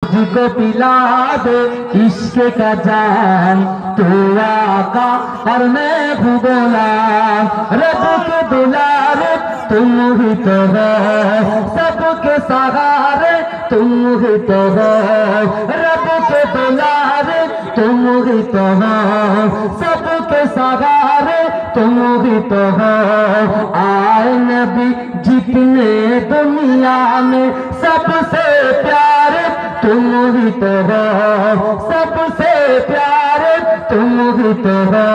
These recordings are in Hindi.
मुझको पिला दे इश्क का जाम, तू आका और मैं हूँ गुलाम। रब के दुलारे तुम ही तो हो, सबके सहारे तुम ही तो हो। रब के दुलारे तुम ही तो हो, सबके सहारे तुम ही तो हो। आए नबी जितने दुनिया में सबसे प्यारे तुम ही तो हो, सबसे प्यारे तुम ही तो हो।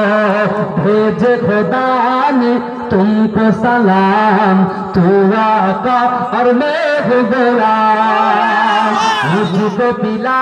भेजे खुदा ने तुमको सलाम, तू आका और मैं हूँ गुलाम। मुझको पिला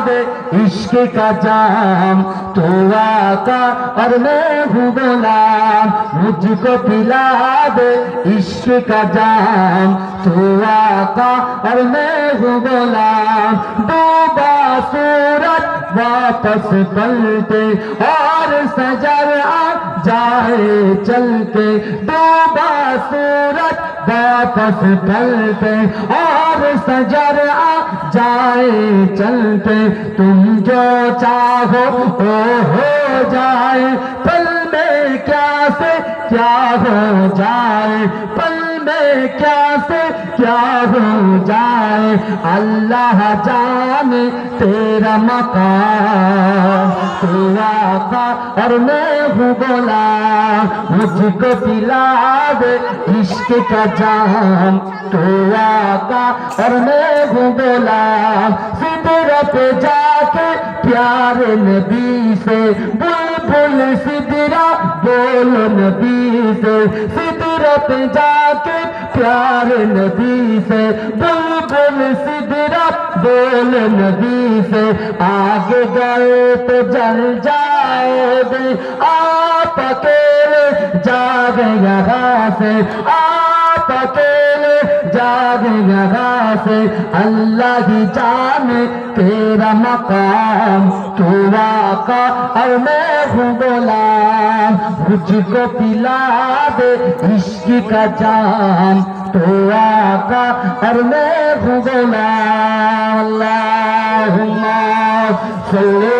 दे इश्क का जाम, तू आका और मैं हूँ गुलाम। मुझको पिला दे इश्क का जाम, तू आका और मैं हूँ गुलाम। डूबा सूरज वापस पलटे और सजर आ जाए चल के, डूबा सूरज वापस ढलते और सजर आ जाए चलते। तुम जो चाहो वो हो जाए, पल में क्या से क्या हो जाए, पल में क्या से क्या हो जाए। अल्लाह जाने तेरा मकाम, तू आका और मैं हूँ गुलाम। मुझको पिला दे इश्क का जाम, तू आका और मैं हूँ गुलाम। सिदरा पे जाके प्यारे नबी से, बुलबुल सिदरा बोलो नबी से। सिदरा पे जाके प्यारे नबी से, बुलबुल सिदरा बोलो नबी से। आगे गए तो जल जाओगे, आप अकेले जागे यहाँ से, आप अकेले जागे यहाँ से। अल्लाह ही जाने तेरा मकाम, तू आका और मैं हूँ गुलाम। मुझको पिला दे इश्क का जाम, तू आका और मैं हूँ गुलाम। अल्लाहुम्मा सल्ली